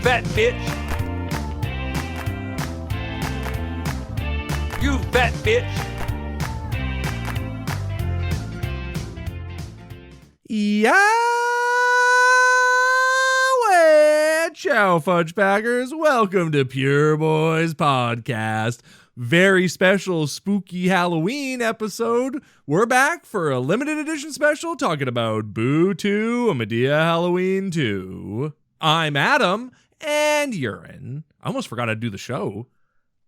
fat bitch. You fat bitch. Ciao, Fudge Packers. Welcome to Pure Boys Podcast. Very special spooky Halloween episode. We're back for a limited edition special talking about Boo 2, a Madea Halloween 2. I'm Adam, and Urine. I almost forgot to do the show.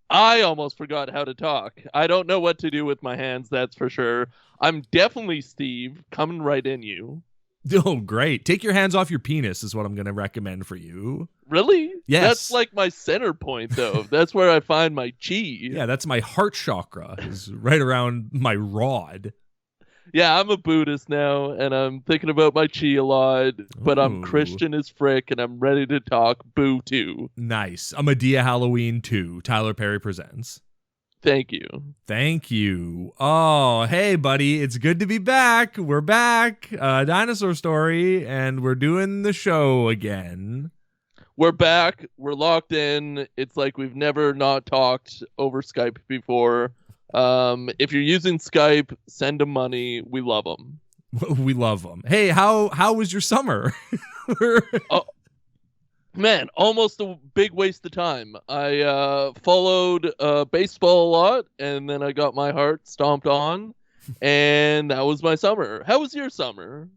I almost forgot how to talk. I don't know what to do with my hands, that's for sure. I'm definitely Steve, coming right in you. Oh, great. Take your hands off your penis is what I'm going to recommend for you. Really? Yes. That's like my center point, though. That's where I find my chi. Yeah, that's my heart chakra, is right around my rod. Yeah, I'm a Buddhist now, and I'm thinking about my chi a lot, but I'm Christian as frick, and I'm ready to talk Boo 2. Nice. A Madea Halloween 2, Tyler Perry Presents. Thank you. Thank you. Oh, hey, buddy. It's good to be back. We're back. Dinosaur Story, and we're doing the show again. We're back. We're locked in. It's like we've never not talked over Skype before. If you're using Skype, send them money. We love them. We love them. Hey, how was your summer? Man, almost a big waste of time. I followed baseball a lot, and then I got my heart stomped on, and that was my summer. How was your summer?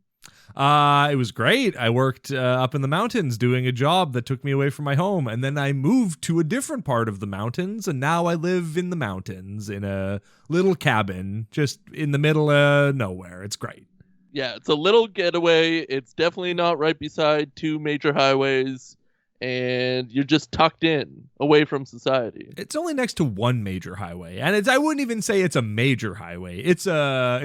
It was great. I worked up in the mountains doing a job that took me away from my home, and then I moved to a different part of the mountains, and now I live in the mountains in a little cabin just in the middle of nowhere. It's great. Yeah, it's a little getaway. It's definitely not right beside two major highways. And you're just tucked in, away from society. It's only next to one major highway, and I wouldn't even say it's a major highway. It's a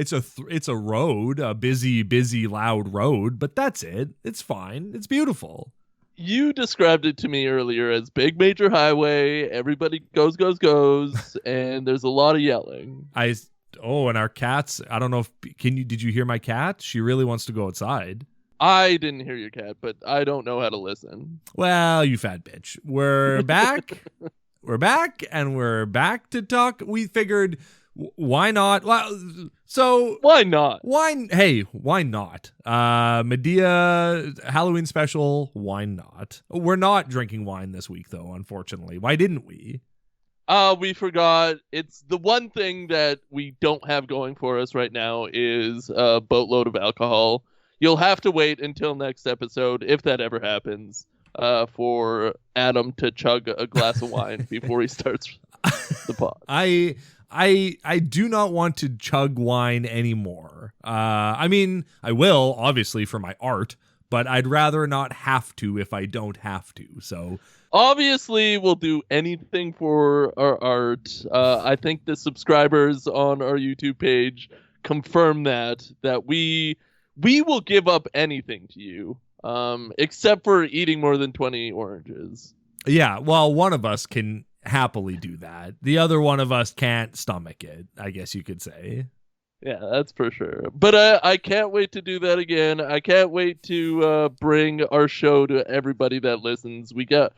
road, a busy, loud road, but that's it. It's fine. It's beautiful. You described it to me earlier as big major highway. Everybody goes, and there's a lot of yelling. And our cats. I don't know if did you hear my cat? She really wants to go outside. I didn't hear your cat, but I don't know how to listen. Well, you fat bitch. We're back. We're back, and we're back to talk. We figured, why not? Well, so why not? Why not? Madea Halloween special. Why not? We're not drinking wine this week, though. Unfortunately, why didn't we? We forgot. It's the one thing that we don't have going for us right now is a boatload of alcohol. You'll have to wait until next episode, if that ever happens, for Adam to chug a glass of wine before he starts the pod. I do not want to chug wine anymore. I mean, I will, obviously, for my art, but I'd rather not have to if I don't have to. So obviously, we'll do anything for our art. I think the subscribers on our YouTube page confirm that we will give up anything to you, except for eating more than 20 oranges. Yeah, well, one of us can happily do that. The other one of us can't stomach it, I guess you could say. Yeah, that's for sure. But I can't wait to do that again. I can't wait to bring our show to everybody that listens. We got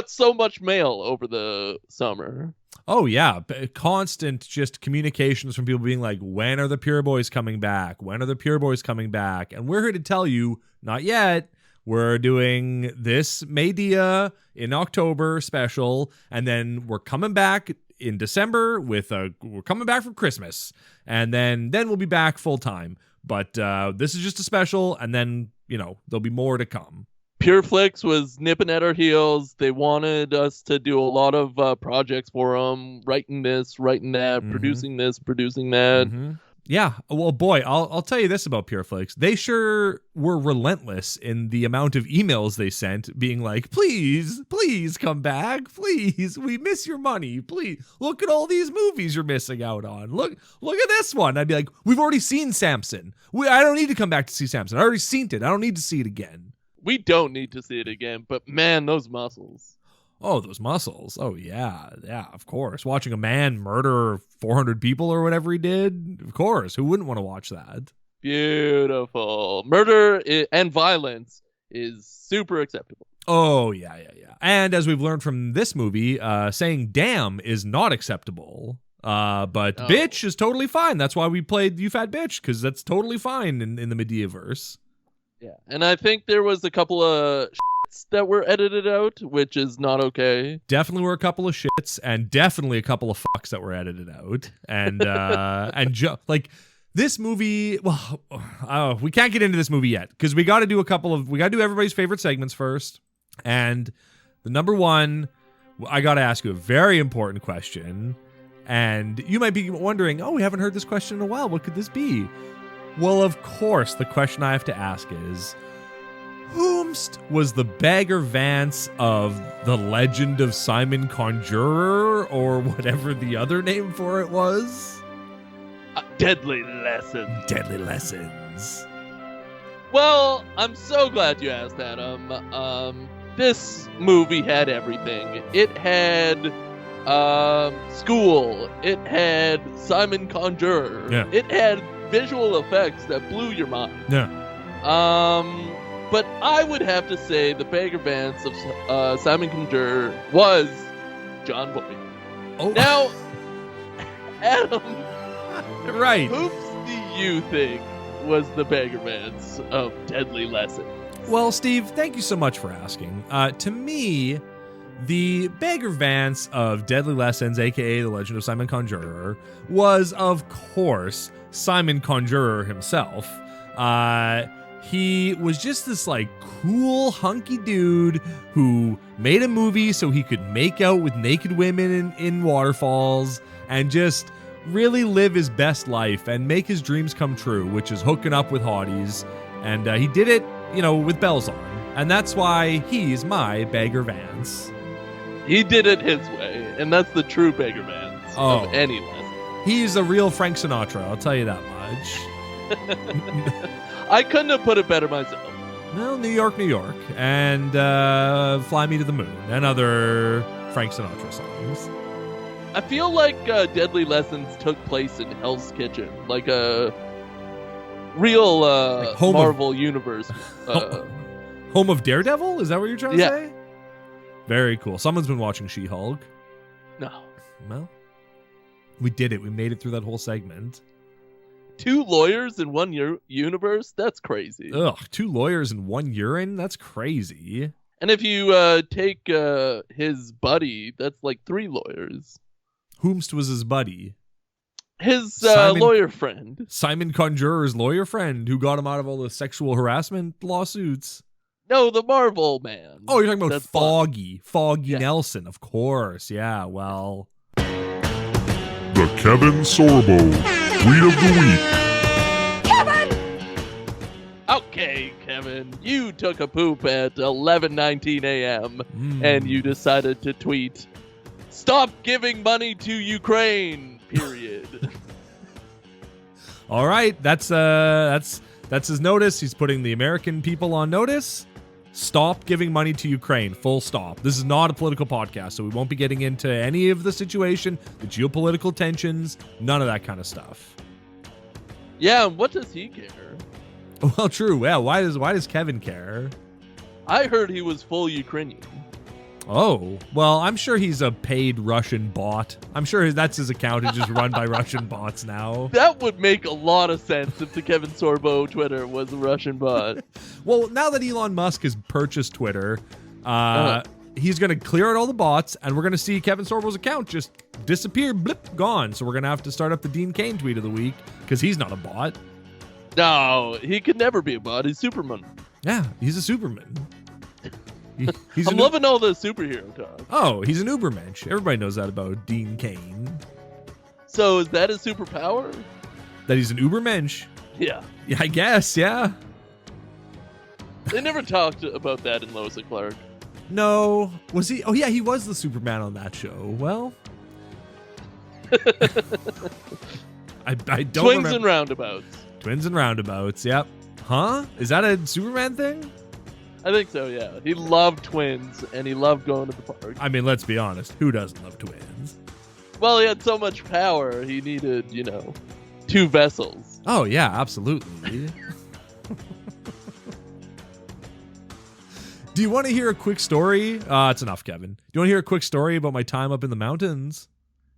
so much mail over the summer. Oh, yeah. Constant just communications from people being like, when are the Pure Boys coming back? When are the Pure Boys coming back? And we're here to tell you, not yet. We're doing this Madea in October special, and then we're coming back in December we're coming back for Christmas, and then we'll be back full time. But this is just a special, and then, there'll be more to come. Pureflix was nipping at our heels. They wanted us to do a lot of projects for them, writing this, writing that, producing this, producing that. Mm-hmm. Yeah, well, boy, I'll tell you this about Pureflix. They sure were relentless in the amount of emails they sent being like, please come back. Please, we miss your money. Please, look at all these movies you're missing out on. Look at this one. I'd be like, we've already seen Samson. I don't need to come back to see Samson. I already seen it. I don't need to see it again. We don't need to see it again, but man, those muscles. Oh, those muscles. Oh, yeah. Yeah, of course. Watching a man murder 400 people or whatever he did. Of course. Who wouldn't want to watch that? Beautiful. Murder and violence is super acceptable. Oh, yeah. And as we've learned from this movie, saying damn is not acceptable. But bitch is totally fine. That's why we played You Fat Bitch, because that's totally fine in the Medea-verse. Yeah, and I think there was a couple of shits that were edited out, which is not okay. Definitely were a couple of shits, and definitely a couple of fucks that were edited out. And like this movie, well, we can't get into this movie yet because we got to do everybody's favorite segments first. And the number one, I got to ask you a very important question. And you might be wondering, we haven't heard this question in a while. What could this be? Well, of course, the question I have to ask is, whomst was the Bagger Vance of the Legend of Simon Conjurer, or whatever the other name for it was? Deadly Lessons. Deadly Lessons. Well, I'm so glad you asked, Adam. This movie had everything. It had school. It had Simon Conjurer. Yeah. It had visual effects that blew your mind. Yeah. But I would have to say the Bagger Vance of Simon Conjurer was John Boyd. Oh. Now, Adam, right. whoops do you think was the Bagger Vance of Deadly Lessons? Well, Steve, thank you so much for asking. To me, the Bagger Vance of Deadly Lessons, a.k.a. The Legend of Simon Conjurer, was, of course, Simon Conjurer himself. He was just this, like, cool, hunky dude who made a movie so he could make out with naked women in waterfalls and just really live his best life and make his dreams come true, which is hooking up with hotties. And he did it, with bells on. And that's why he's my Bagger Vance. He did it his way, and that's the true Bagger Vance of any lesson. He's a real Frank Sinatra, I'll tell you that much. I couldn't have put it better myself. Well, New York, and Fly Me to the Moon, and other Frank Sinatra songs. I feel like Deadly Lessons took place in Hell's Kitchen, like a real like Marvel Universe. Home of Daredevil? Is that what you're trying to Yeah. say? Very cool. Someone's been watching She-Hulk. No. Well, we did it. We made it through that whole segment. 2 lawyers in one universe? That's crazy. Ugh, 2 lawyers and 1 urine? That's crazy. And if you take his buddy, that's like 3 lawyers. Whomst was his buddy? His lawyer friend. Simon Conjurer's lawyer friend who got him out of all the sexual harassment lawsuits. No, the Marvel man. Oh, you're talking about That's Foggy. Foggy Yeah. Nelson, of course. Yeah, well. The Kevin Sorbo Tweet of the Week. Okay, Kevin, you took a poop at 11:19 a.m. and you decided to tweet, "Stop giving money to Ukraine." Period. All right, that's his notice. He's putting the American people on notice. Stop giving money to Ukraine. Full stop. This is not a political podcast, so we won't be getting into any of the situation, the geopolitical tensions, none of that kind of stuff. Yeah, what does he care? Well, true. Yeah, why does Kevin care? I heard he was full Ukrainian. Oh, well, I'm sure he's a paid Russian bot. I'm sure that's his account is just run by Russian bots now. That would make a lot of sense if the Kevin Sorbo Twitter was a Russian bot. Well, now that Elon Musk has purchased Twitter, he's going to clear out all the bots, and we're going to see Kevin Sorbo's account just disappear, blip, gone. So we're going to have to start up the Dean Cain tweet of the week, because he's not a bot. No, he could never be a bot. He's Superman. Yeah, he's a Superman. I'm loving all the superhero talk. Oh, he's an Ubermensch. Everybody knows that about Dean Cain. So is that his superpower? That he's an Ubermensch? Yeah. Yeah, I guess, yeah. They never talked about that in Lois and Clark. No. Was he? Oh, yeah, he was the Superman on that show. Well. I don't Swings remember. and roundabouts. Twins and roundabouts, yep. Huh? Is that a Superman thing? I think so, yeah. He loved twins, and he loved going to the park. I mean, let's be honest. Who doesn't love twins? Well, he had so much power, he needed, 2 vessels. Oh, yeah, absolutely. Do you want to hear a quick story? It's enough, Kevin. Do you want to hear a quick story about my time up in the mountains?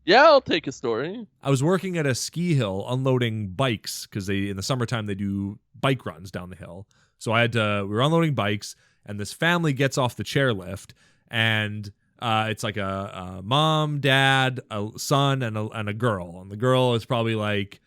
Yeah, I'll take a story. I was working at a ski hill unloading bikes because in the summertime they do bike runs down the hill. So we were unloading bikes, and this family gets off the chairlift, and it's like a mom, dad, a son, and a girl. And the girl is probably like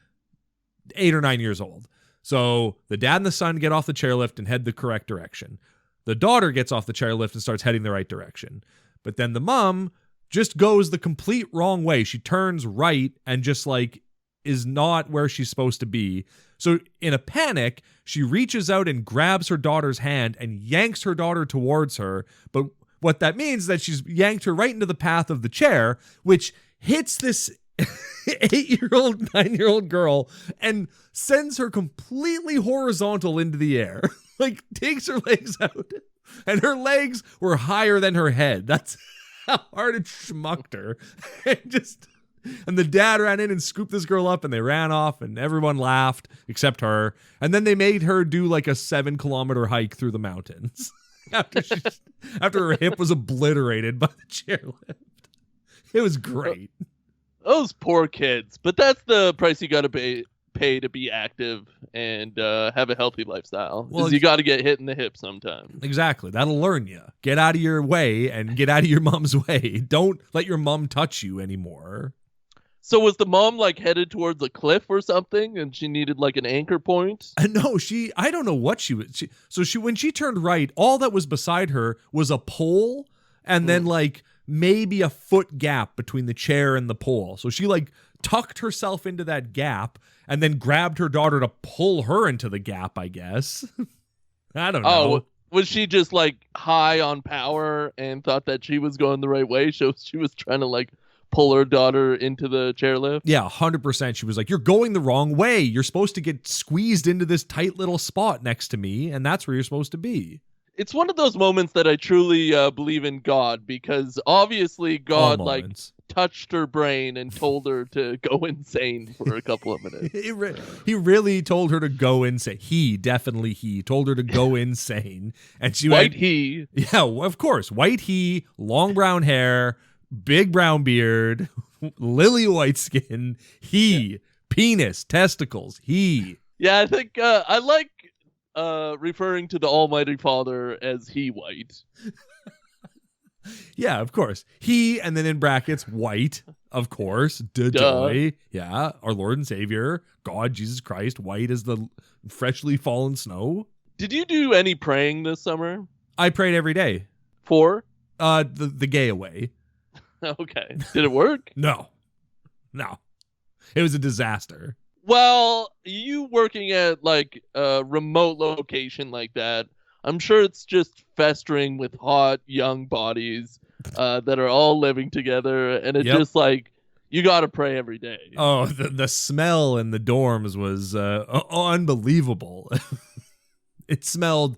8 or 9 years old. So the dad and the son get off the chairlift and head the correct direction. The daughter gets off the chairlift and starts heading the right direction. But then the mom just goes the complete wrong way. She turns right and just like is not where she's supposed to be. So in a panic, she reaches out and grabs her daughter's hand and yanks her daughter towards her. But what that means is that she's yanked her right into the path of the chair, which hits this 8-year-old, 9-year-old girl and sends her completely horizontal into the air. Like takes her legs out, and her legs were higher than her head. That's how hard it schmucked her. And the dad ran in and scooped this girl up, and they ran off, and everyone laughed except her. And then they made her do like a 7-kilometer hike through the mountains after her hip was obliterated by the chairlift. It was great. Those poor kids. But that's the price you got to pay to be active and have a healthy lifestyle. Well, you got to get hit in the hip sometime. Exactly. That'll learn you. Get out of your way and get out of your mom's way. Don't let your mom touch you anymore. So was the mom like headed towards a cliff or something and she needed like an anchor point? No, I don't know what she was. When she turned right, all that was beside her was a pole and then like maybe a foot gap between the chair and the pole. So she like tucked herself into that gap and then grabbed her daughter to pull her into the gap, I guess. I don't know. Oh, was she just like high on power and thought that she was going the right way? So she was trying to like pull her daughter into the chairlift? Yeah, 100%. She was like, you're going the wrong way. You're supposed to get squeezed into this tight little spot next to me, and that's where you're supposed to be. It's one of those moments that I truly believe in God, because obviously God like touched her brain and told her to go insane for a couple of minutes. He really told her to go insane. He told her to go insane. And she went, he. Yeah, of course. White he, long brown hair, big brown beard, lily white skin, penis, testicles, he. Yeah, I think I like referring to the Almighty Father as he white. Yeah, of course. He, and then in brackets, white, of course. Duh. Yeah, our Lord and Savior, God, Jesus Christ, white as the freshly fallen snow. Did you do any praying this summer? I prayed every day. For? The gay away. Okay. Did it work? No. It was a disaster. Well, you working at like a remote location like that, I'm sure it's just festering with hot young bodies that are all living together, and it's just like you got to pray every day. Oh, the smell in the dorms was unbelievable. It smelled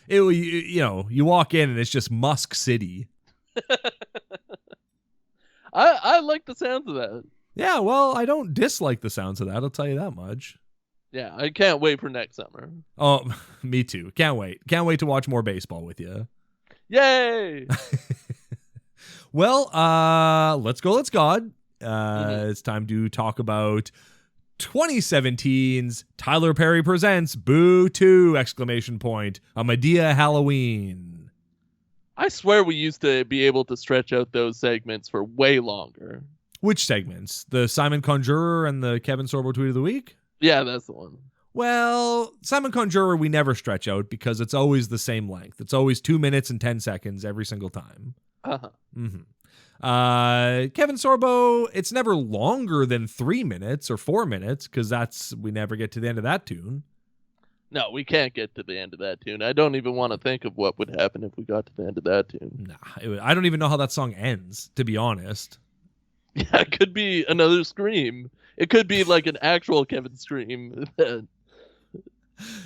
you walk in and it's just Musk City. I like the sounds of that. Yeah, well, I don't dislike the sounds of that. I'll tell you that much. Yeah, I can't wait for next summer. Oh, me too. Can't wait. Can't wait to watch more baseball with you. Yay! Well, let's go. Let's God. It's time to talk about 2017's Tyler Perry Presents Boo 2! A Madea Halloween. I swear we used to be able to stretch out those segments for way longer. Which segments? The Simon Conjurer and the Kevin Sorbo Tweet of the Week? Yeah, that's the one. Well, Simon Conjurer we never stretch out because it's always the same length. It's always 2 minutes and 10 seconds every single time. Uh-huh. Mm-hmm. Kevin Sorbo, it's never longer than 3 minutes or 4 minutes because we never get to the end of that tune. No, we can't get to the end of that tune. I don't even want to think of what would happen if we got to the end of that tune. Nah, I don't even know how that song ends, to be honest. Yeah, it could be another scream. It could be like an actual Kevin scream.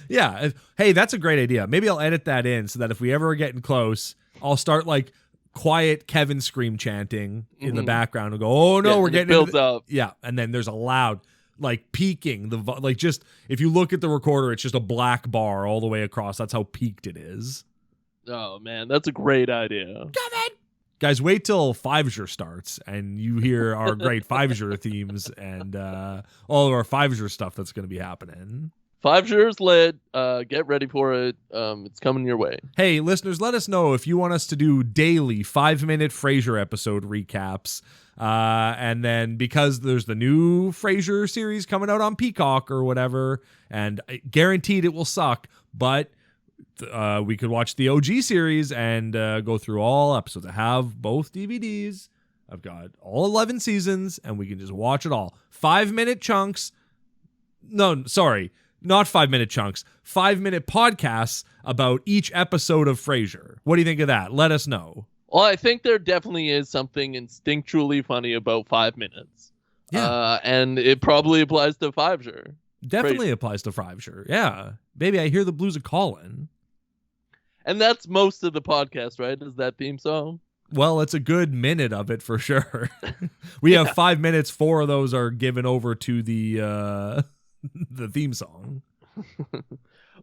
Yeah. Hey, that's a great idea. Maybe I'll edit that in so that if we ever are getting close, I'll start like quiet Kevin scream chanting in the background and go, oh no, we're getting builds up. Yeah. And then there's a loud, like peaking, just if you look at the recorder, it's just a black bar all the way across. That's how peaked it is. Oh man, that's a great idea. Guys, wait till Fiveser starts and you hear our great Fiveser themes and all of our Fiveser stuff that's going to be happening. 5 years lit. Get ready for it. It's coming your way. Hey, listeners, let us know if you want us to do daily 5-minute Frasier episode recaps. And then because there's the new Frasier series coming out on Peacock or whatever, and guaranteed it will suck, but we could watch the OG series and go through all episodes. I have both DVDs. I've got all 11 seasons, and we can just watch it all. 5-minute chunks. No, sorry. Not 5-minute chunks, 5-minute podcasts about each episode of Frasier. What do you think of that? Let us know. Well, I think there definitely is something instinctually funny about 5 minutes. Yeah. And it probably applies to Frasier. Definitely applies to Frasier. Yeah. Baby, I hear the blues are calling. And that's most of the podcast, right? Is that theme song? Well, it's a good minute of it for sure. We have 5 minutes. 4 of those are given over to the theme song.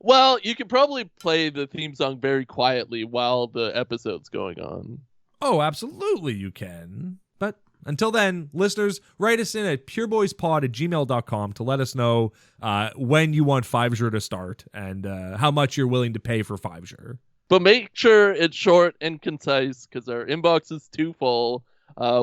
Well, you could probably play the theme song very quietly while the episode's going on. Oh, absolutely you can. But until then, listeners, write us in at pureboyspod@gmail.com to let us know when you want Fiveser to start and how much you're willing to pay for Fiveser. But make sure it's short and concise because our inbox is too full.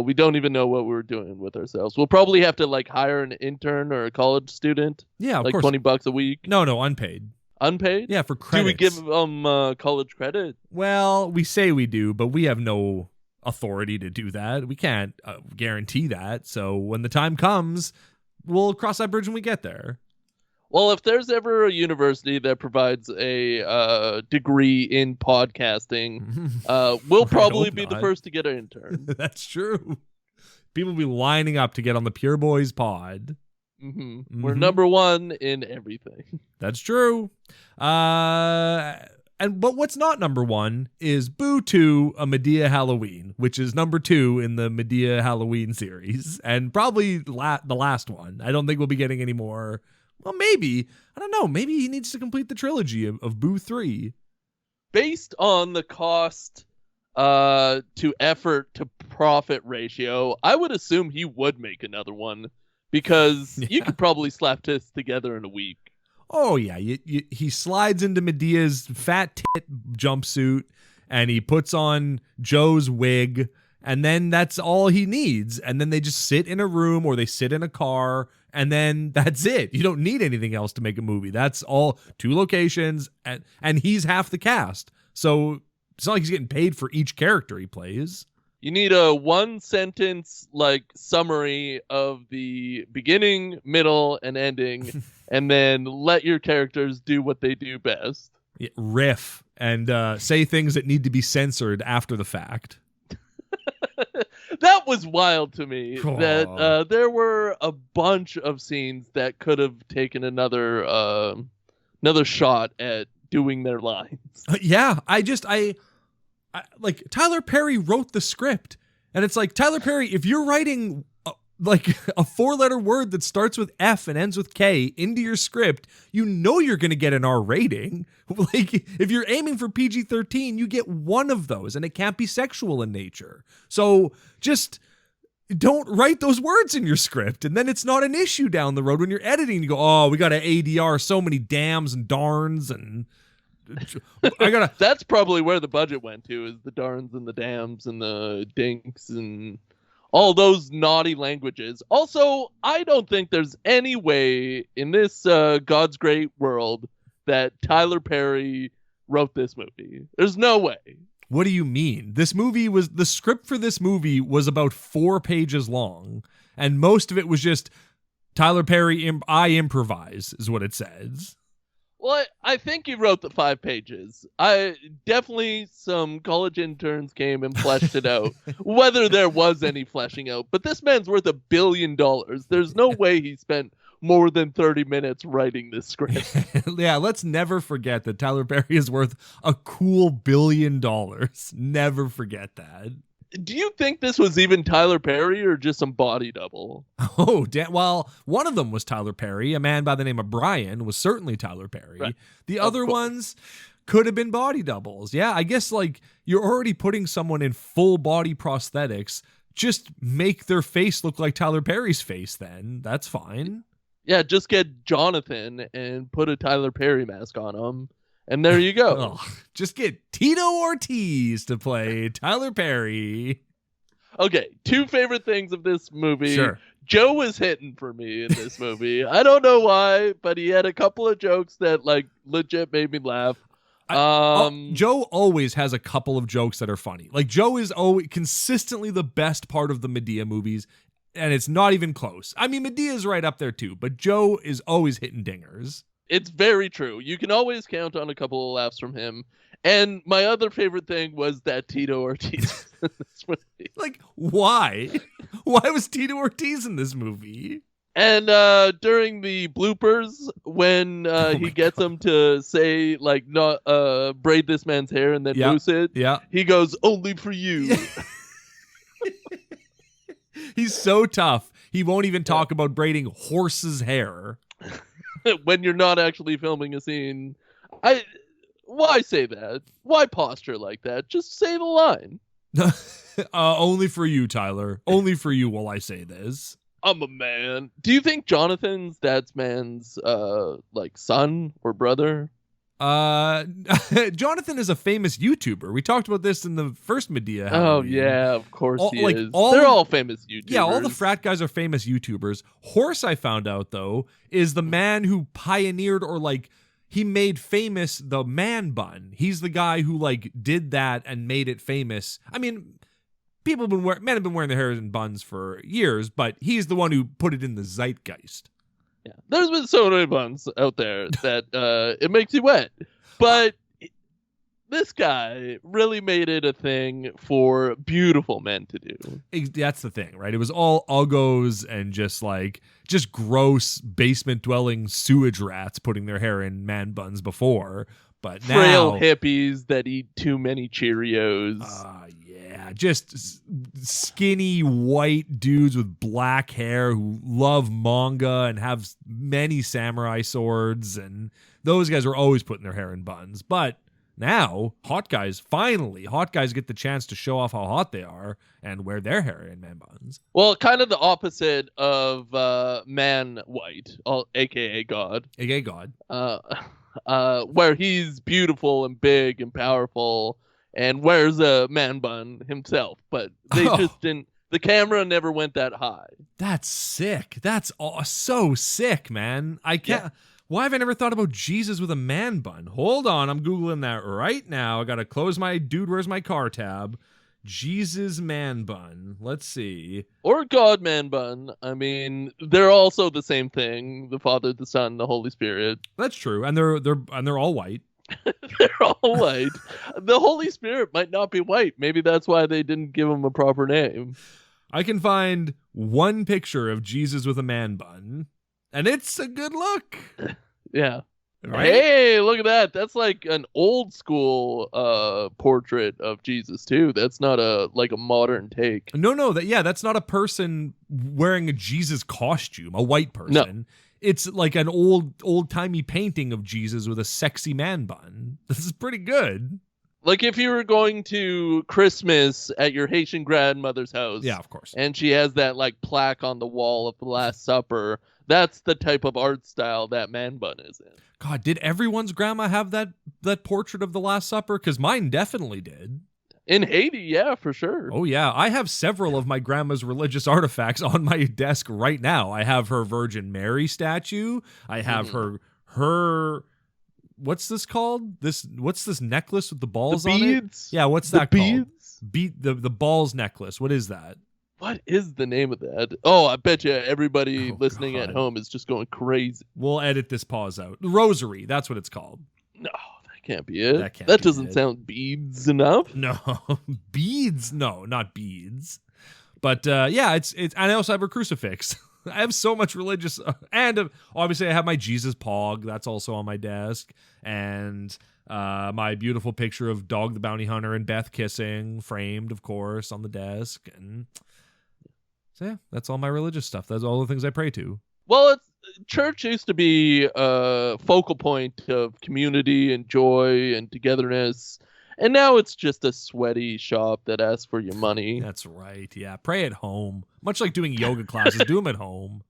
We don't even know what we're doing with ourselves. We'll probably have to hire an intern or a college student. Yeah, of like course. $20 a week. No, unpaid. Unpaid? Yeah, for credits. Do we give them college credit? Well, we say we do, but we have no authority to do that. We can't guarantee that. So when the time comes, we'll cross that bridge when we get there. Well, if there's ever a university that provides a degree in podcasting, we'll probably be the first to get an intern. That's true. People will be lining up to get on the Pure Boys pod. Mm-hmm. We're number one in everything. That's true. But what's not number one is Boo 2, a Madea Halloween, which is number 2 in the Madea Halloween series, and probably the last one. I don't think we'll be getting any more. Well, maybe. I don't know. Maybe he needs to complete the trilogy of Boo 3. Based on the cost to effort to profit ratio, I would assume he would make another one because you could probably slap this together in a week. Oh, yeah. He slides into Medea's fat tit jumpsuit and he puts on Joe's wig, and then that's all he needs. And then they just sit in a room or they sit in a car, and then that's it. You don't need anything else to make a movie. That's all. 2 locations, and he's half the cast. So it's not like he's getting paid for each character he plays. You need a 1-sentence summary of the beginning, middle, and ending, and then let your characters do what they do best. Yeah, riff and say things that need to be censored after the fact. That was wild to me. That there were a bunch of scenes that could have taken another shot at doing their lines. Yeah, I Tyler Perry wrote the script, and it's like, Tyler Perry, if you're writing a 4-letter word that starts with F and ends with K into your script, you know you're going to get an R rating. If you're aiming for PG-13, you get one of those, and it can't be sexual in nature. So just don't write those words in your script, and then it's not an issue down the road when you're editing. You go, oh, we got to ADR so many dams and darns, and That's probably where the budget went to, is the darns and the dams and the dinks and all those naughty languages. Also, I don't think there's any way in this God's great world that Tyler Perry wrote this movie. There's no way. What do you mean? The script for this movie was about 4 pages long, and most of it was just Tyler Perry, I improvise, is what it says. Well, I think he wrote the 5 pages. Definitely some college interns came and fleshed it out, whether there was any fleshing out. But this man's worth $1 billion. There's no way he spent more than 30 minutes writing this script. Yeah, let's never forget that Tyler Perry is worth a cool $1 billion. Never forget that. Do you think this was even Tyler Perry or just some body double? Oh, well, one of them was Tyler Perry. A man by the name of Brian was certainly Tyler Perry. Right. The other ones, could have been body doubles. Yeah, I guess like you're already putting someone in full body prosthetics. Just make their face look like Tyler Perry's face then. That's fine. Yeah, just get Jonathan and put a Tyler Perry mask on him. And there you go. Just get Tito Ortiz to play Tyler Perry. Okay, 2 favorite things of this movie. Sure. Joe was hitting for me in this movie. I don't know why, but he had a couple of jokes that like legit made me laugh. Joe always has a couple of jokes that are funny. Like Joe is always consistently the best part of the Madea movies, and it's not even close. I mean, Medea's right up there too, but Joe is always hitting dingers. It's very true. You can always count on a couple of laughs from him. And my other favorite thing was that Tito Ortiz in this movie. Like, why? Why was Tito Ortiz in this movie? And during the bloopers, when he gets him to say, like, not braid this man's hair and then loose it, he goes, only for you. He's so tough. He won't even talk about braiding horse's hair. When you're not actually filming a scene. Why say that? Why posture like that? Just say the line. Only for you, Tyler. Only for you will I say this. I'm a man. Do you think Jonathan's dad's man's like son or brother? Jonathan is a famous YouTuber. We talked about this in the first Madea Halloween. Oh yeah, of course he is. They're all famous YouTubers. Yeah, all the frat guys are famous YouTubers. Horse, I found out though, is the man who pioneered or like he made famous the man bun. He's the guy who like did that and made it famous. I mean, men have been wearing their hair in buns for years, but he's the one who put it in the zeitgeist. Yeah, there's been so many buns out there that it makes you wet. But this guy really made it a thing for beautiful men to do. That's the thing, right? It was all uggos and just gross basement-dwelling sewage rats putting their hair in man buns before. But now, frail hippies that eat too many Cheerios. Yeah, just skinny white dudes with black hair who love manga and have many samurai swords, and those guys are always putting their hair in buns. But now, hot guys get the chance to show off how hot they are and wear their hair in man buns. Well, kind of the opposite of man white, aka God. AKA God. Where he's beautiful and big and powerful and wears a man bun himself, but they just didn't. The camera never went that high. That's sick. That's so sick, man. I can't. Yeah. Why have I never thought about Jesus with a man bun? Hold on, I'm Googling that right now. I gotta close my Dude, Where's My Car tab. Jesus man bun. Let's see. Or God man bun. I mean, they're also the same thing. The Father, the Son, the Holy Spirit. That's true, and they're all white. They're all white. The Holy Spirit might not be white. Maybe that's why they didn't give him a proper name. I can find one picture of Jesus with a man bun, and it's a good look. Yeah. Right? Hey, look at that. That's like an old school portrait of Jesus too. That's not a modern take. No, that's not a person wearing a Jesus costume, a white person. No. It's like an old-timey painting of Jesus with a sexy man bun. This is pretty good. Like if you were going to Christmas at your Haitian grandmother's house. Yeah, of course. And she has that like plaque on the wall of the Last Supper. That's the type of art style that man bun is in. God, did everyone's grandma have that portrait of the Last Supper? Because mine definitely did. In Haiti, yeah, for sure. Oh, yeah. I have several of my grandma's religious artifacts on my desk right now. I have her Virgin Mary statue. I have her... What's this called? What's this necklace with the balls on it? Beads? Yeah, what's that called? Beads? The balls necklace. What is that? What is the name of that? Oh, I bet you everybody listening at home is just going crazy. We'll edit this pause out. Rosary, that's what it's called. No, that can't be it. That doesn't sound beads enough. No, beads? No, not beads. But yeah, it's. And I also have a crucifix. I have so much religious, and obviously I have my Jesus Pog. That's also on my desk, and my beautiful picture of Dog the Bounty Hunter and Beth kissing, framed, of course, on the desk. And so yeah, that's all my religious stuff. That's all the things I pray to. Well, church used to be a focal point of community and joy and togetherness. And now it's just a sweaty shop that asks for your money. That's right. Yeah. Pray at home. Much like doing yoga classes, do them at home.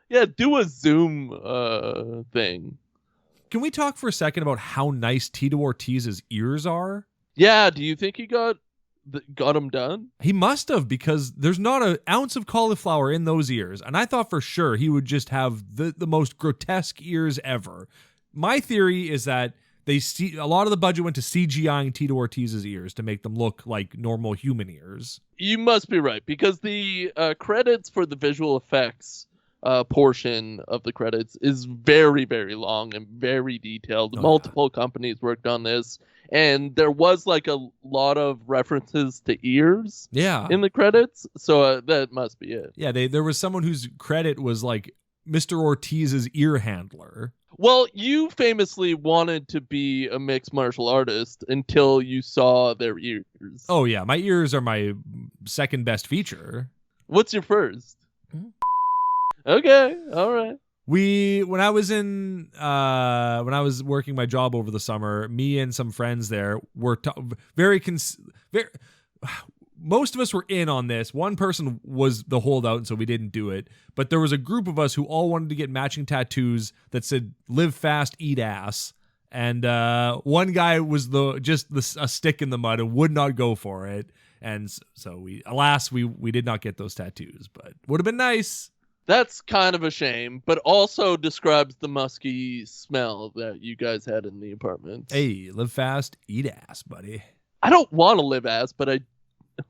Yeah, do a Zoom thing. Can we talk for a second about how nice Tito Ortiz's ears are? Yeah, do you think he got them done? He must have, because there's not an ounce of cauliflower in those ears. And I thought for sure he would just have the most grotesque ears ever. My theory is that a lot of the budget went to CGIing Tito Ortiz's ears to make them look like normal human ears. You must be right, because the credits for the visual effects portion of the credits is very, very long and very detailed. Multiple companies worked on this, and there was like a lot of references to ears in the credits, so that must be it. Yeah, there was someone whose credit was like Mr. Ortiz's ear handler. Well, you famously wanted to be a mixed martial artist until you saw their ears. Oh, yeah. My ears are my second best feature. What's your first? Okay. All right. When I was working my job over the summer, me and some friends there were most of us were in on this. One person was the holdout, and so we didn't do it. But there was a group of us who all wanted to get matching tattoos that said "Live fast, eat ass." And one guy was a stick in the mud and would not go for it. And so we did not get those tattoos, but would have been nice. That's kind of a shame, but also describes the musky smell that you guys had in the apartment. Hey, live fast, eat ass, buddy. I don't want to live ass, but I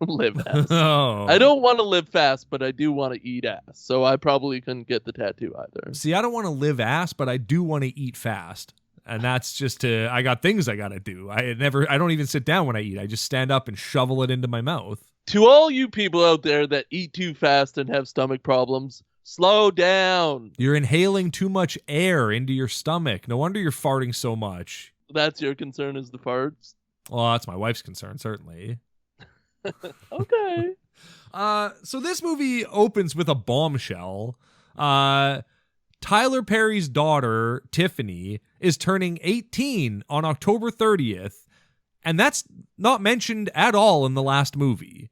live ass. Oh. I don't want to live fast, but I do want to eat ass. So I probably couldn't get the tattoo either. See, I don't want to live ass, but I do want to eat fast. And that's just I got things I got to do. I don't even sit down when I eat. I just stand up and shovel it into my mouth. To all you people out there that eat too fast and have stomach problems, slow down. You're inhaling too much air into your stomach. No wonder you're farting so much. That's your concern, is the farts? Well, that's my wife's concern, certainly. Okay. So this movie opens with a bombshell. Tyler Perry's daughter, Tiffany, is turning 18 on October 30th, and that's not mentioned at all in the last movie.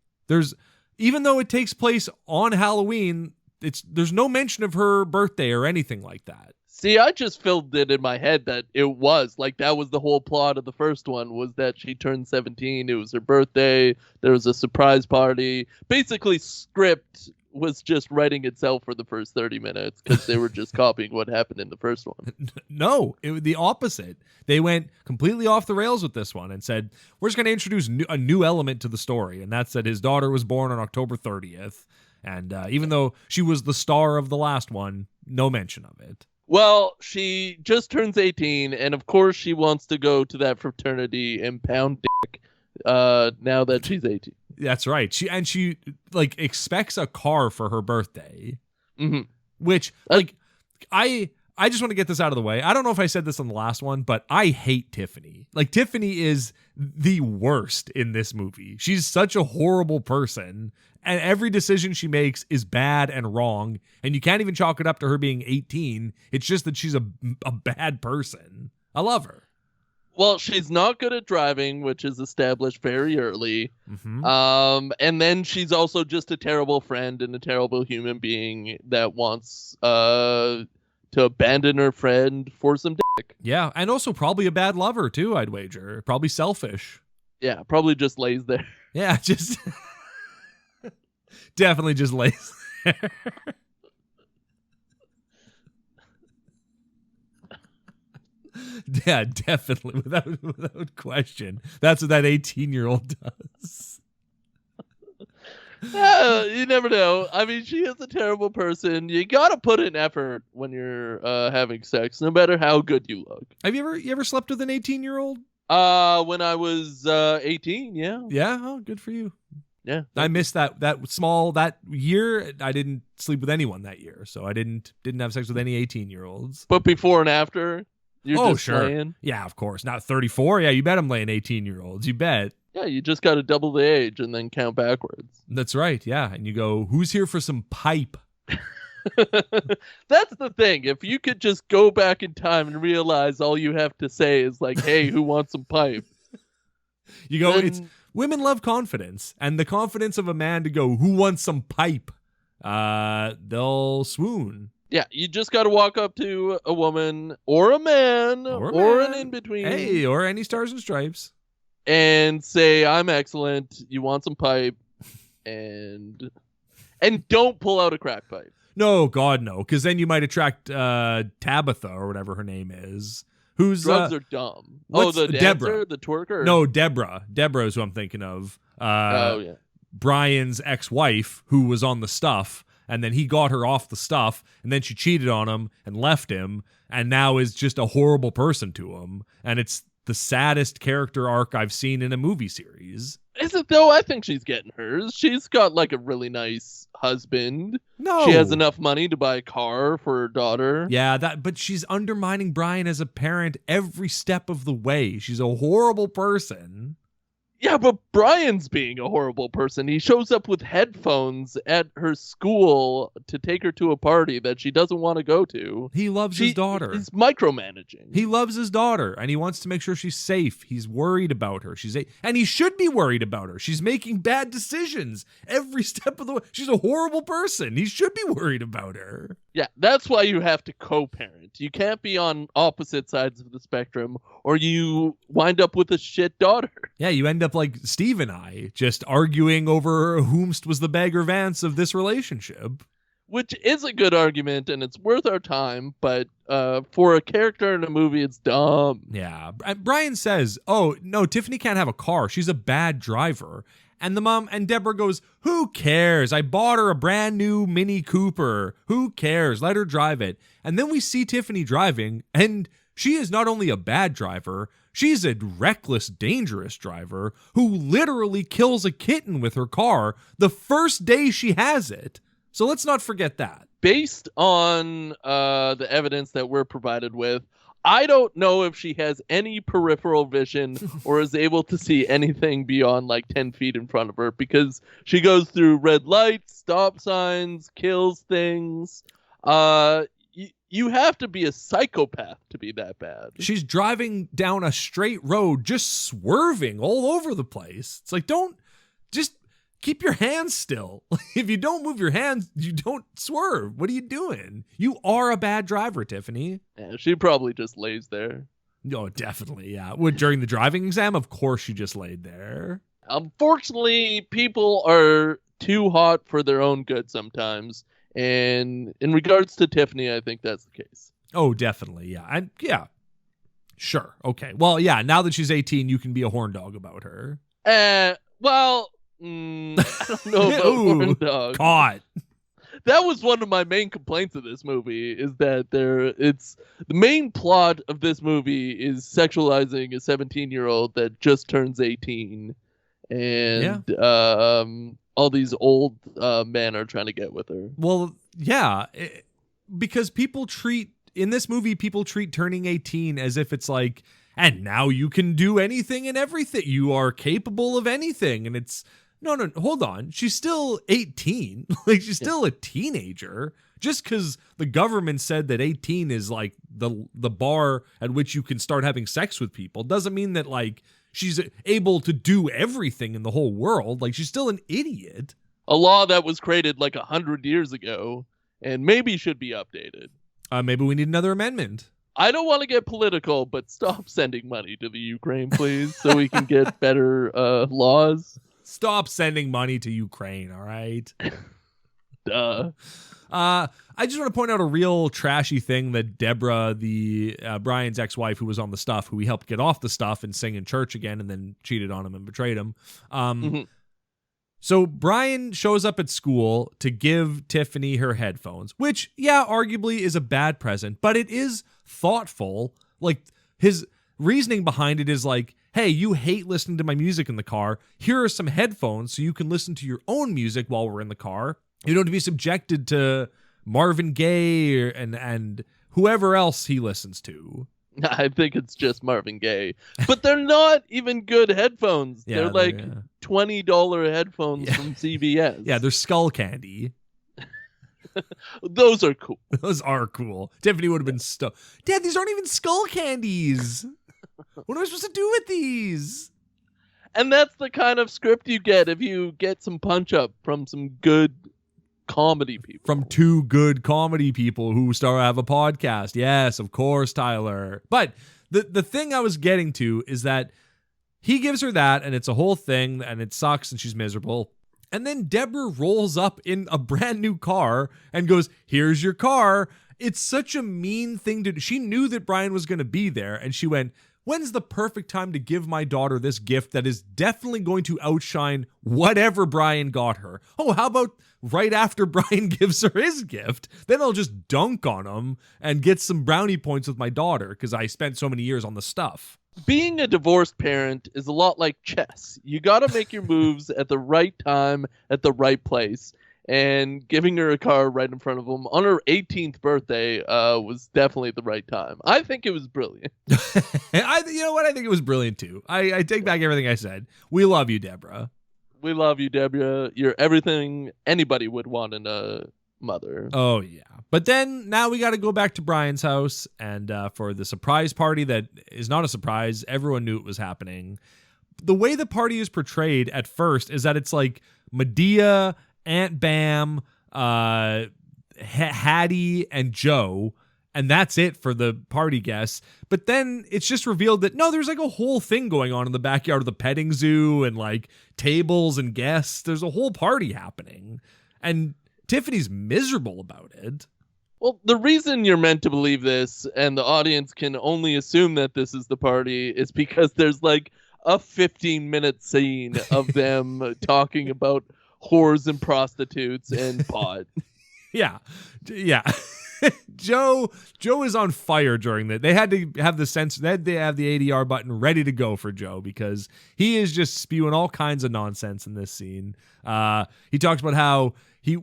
Even though it takes place on Halloween, there's no mention of her birthday or anything like that. See, I just filled it in my head that it was like that was the whole plot of the first one, was that she turned 17. It was her birthday. There was a surprise party. Basically, script was just writing itself for the first 30 minutes because they were just copying what happened in the first one. No, it was the opposite. They went completely off the rails with this one and said, we're just going to introduce a new element to the story. And that's that his daughter was born on October 30th. And even though she was the star of the last one, no mention of it. Well, she just turns 18, and of course she wants to go to that fraternity and pound dick now that she's 18. That's right. She like expects a car for her birthday, which like I just want to get this out of the way. I don't know if I said this on the last one, but I hate Tiffany. Like, Tiffany is the worst in this movie. She's such a horrible person, and every decision she makes is bad and wrong, and you can't even chalk it up to her being 18. It's just that she's a bad person. I love her. Well, she's not good at driving, which is established very early. And then she's also just a terrible friend and a terrible human being that wants to abandon her friend for some dick. Yeah, and also probably a bad lover, too, I'd wager. Probably selfish. Yeah, probably just lays there. Yeah, just... definitely just lays there. Yeah, definitely, without question. That's what that 18-year-old does. You never know. I mean, she is a terrible person. You gotta put in effort when you're having sex, no matter how good you look. Have you ever slept with an 18-year-old? When I was 18, yeah. Yeah, oh, good for you. Yeah, I missed that year. I didn't sleep with anyone that year, so I didn't have sex with any 18-year-olds. But before and after, you're just sure. laying? Yeah, of course. Not 34. Yeah, you bet I'm laying 18-year-olds. You bet. Yeah, you just got to double the age and then count backwards. That's right. Yeah, and you go, who's here for some pipe? That's the thing. If you could just go back in time and realize all you have to say is like, "Hey, who wants some pipe?" You go, Then- it's women love confidence, and the confidence of a man to go, "Who wants some pipe?" They'll swoon. Yeah, you just got to walk up to a woman or a man or an in-between. Hey, or any stars and stripes. And say, "I'm excellent. You want some pipe?" And don't pull out a crack pipe. No, God, no, because then you might attract Tabitha or whatever her name is. Who's Drugs are dumb. what's The dancer, Deborah? the twerker. No, Deborah. Deborah is who I'm thinking of. Oh yeah. Brian's ex-wife, who was on the stuff, and then he got her off the stuff, and then she cheated on him and left him, and now is just a horrible person to him. And it's the saddest character arc I've seen in a movie series. Is it though? I think she's getting hers. She's got like a really nice husband. No. She has enough money to buy a car for her daughter. Yeah, but she's undermining Brian as a parent every step of the way. She's a horrible person. Yeah, but Brian's being a horrible person. He shows up with headphones at her school to take her to a party that she doesn't want to go to. He loves his daughter. He's micromanaging. He loves his daughter, and he wants to make sure she's safe. He's worried about her. And he should be worried about her. She's making bad decisions every step of the way. She's a horrible person. He should be worried about her. Yeah, that's why you have to co-parent. You can't be on opposite sides of the spectrum, or you wind up with a shit daughter. Yeah, you end up like Steve and I, just arguing over whomst was the Bagger Vance of this relationship. Which is a good argument, and it's worth our time, but for a character in a movie, it's dumb. Yeah. Brian says, "Oh, no, Tiffany can't have a car. She's a bad driver." And the mom and Deborah goes, "Who cares? I bought her a brand new Mini Cooper. Who cares? Let her drive it." And then we see Tiffany driving, and she is not only a bad driver, she's a reckless, dangerous driver who literally kills a kitten with her car the first day she has it. So let's not forget that. Based on the evidence that we're provided with, I don't know if she has any peripheral vision or is able to see anything beyond like 10 feet in front of her, because she goes through red lights, stop signs, kills things. You have to be a psychopath to be that bad. She's driving down a straight road, just swerving all over the place. It's like, just keep your hands still. If you don't move your hands, you don't swerve. What are you doing? You are a bad driver, Tiffany. Yeah, she probably just lays there. Oh, definitely, yeah. During the driving exam, of course she just laid there. Unfortunately, people are too hot for their own good sometimes. And in regards to Tiffany, I think that's the case. Oh, definitely, yeah. Yeah. Sure. Okay. Well, yeah, now that she's 18, you can be a horn dog about her. Well, I don't know about horn dog. Caught. That was one of my main complaints of this movie, is that the main plot of this movie is sexualizing a 17-year-old that just turns 18. And all these old men are trying to get with her. Well, yeah, because in this movie, people treat turning 18 as if it's like, and now you can do anything and everything. You are capable of anything. And it's, no, hold on. She's still 18. Like, she's still a teenager. Just because the government said that 18 is like the bar at which you can start having sex with people doesn't mean that like she's able to do everything in the whole world. Like, she's still an idiot. A law that was created like 100 years ago and maybe should be updated. Maybe we need another amendment. I don't want to get political, but stop sending money to the Ukraine, please, so we can get better laws. Stop sending money to Ukraine, all right? Duh. I just want to point out a real trashy thing that Deborah, Brian's ex-wife who was on the stuff, who he helped get off the stuff and sing in church again and then cheated on him and betrayed him. So Brian shows up at school to give Tiffany her headphones, which, yeah, arguably is a bad present, but it is thoughtful. Like, his reasoning behind it is like, hey, you hate listening to my music in the car. Here are some headphones so you can listen to your own music while we're in the car. You don't have to be subjected to Marvin Gaye and whoever else he listens to. I think it's just Marvin Gaye. But they're not even good headphones. Yeah, they're like $20 headphones from CVS. Yeah, they're skull candy. Those are cool. Those are cool. Tiffany would have been Dad, these aren't even skull candies. What am I supposed to do with these? And that's the kind of script you get if you get some punch up from some good comedy people. From two good comedy people who have a podcast. Yes, of course, Tyler. But the thing I was getting to is that he gives her that, and it's a whole thing, and it sucks, and she's miserable. And then Deborah rolls up in a brand new car and goes, here's your car. It's such a mean thing to do. She knew that Brian was going to be there, and she went, when's the perfect time to give my daughter this gift that is definitely going to outshine whatever Brian got her? Oh, how about right after Brian gives her his gift? Then I'll just dunk on him and get some brownie points with my daughter because I spent so many years on the stuff. Being a divorced parent is a lot like chess. You got to make your moves at the right time, at the right place. And giving her a car right in front of him on her 18th birthday was definitely the right time. I think it was brilliant. You know what? I think it was brilliant too. I take back everything I said. We love you, Deborah. We love you, Deborah. You're everything anybody would want in a mother. Oh, yeah. But then now we got to go back to Brian's house and for the surprise party that is not a surprise. Everyone knew it was happening. The way the party is portrayed at first is that it's like Madea, Aunt Bam, Hattie, and Joe, and that's it for the party guests. But then it's just revealed that no, there's like a whole thing going on in the backyard of the petting zoo and like tables and guests. There's a whole party happening, and Tiffany's miserable about it. Well, the reason you're meant to believe this, and the audience can only assume that this is the party, is because there's like a 15-minute scene of them talking about whores and prostitutes and pot. Yeah. Joe is on fire during that. They had to have the ADR button ready to go for Joe because he is just spewing all kinds of nonsense in this scene. He talks about how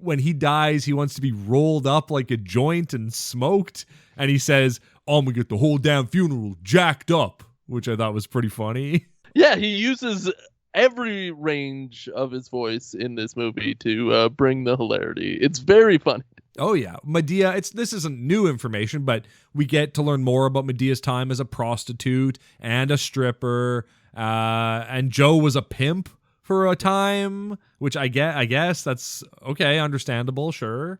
when he dies, he wants to be rolled up like a joint and smoked. And he says, I'm gonna get the whole damn funeral jacked up, which I thought was pretty funny. Yeah, he uses every range of his voice in this movie to bring the hilarity. It's very funny. Oh yeah, Madea. This isn't new information, but we get to learn more about Medea's time as a prostitute and a stripper. And Joe was a pimp for a time, which I guess that's okay, understandable, sure.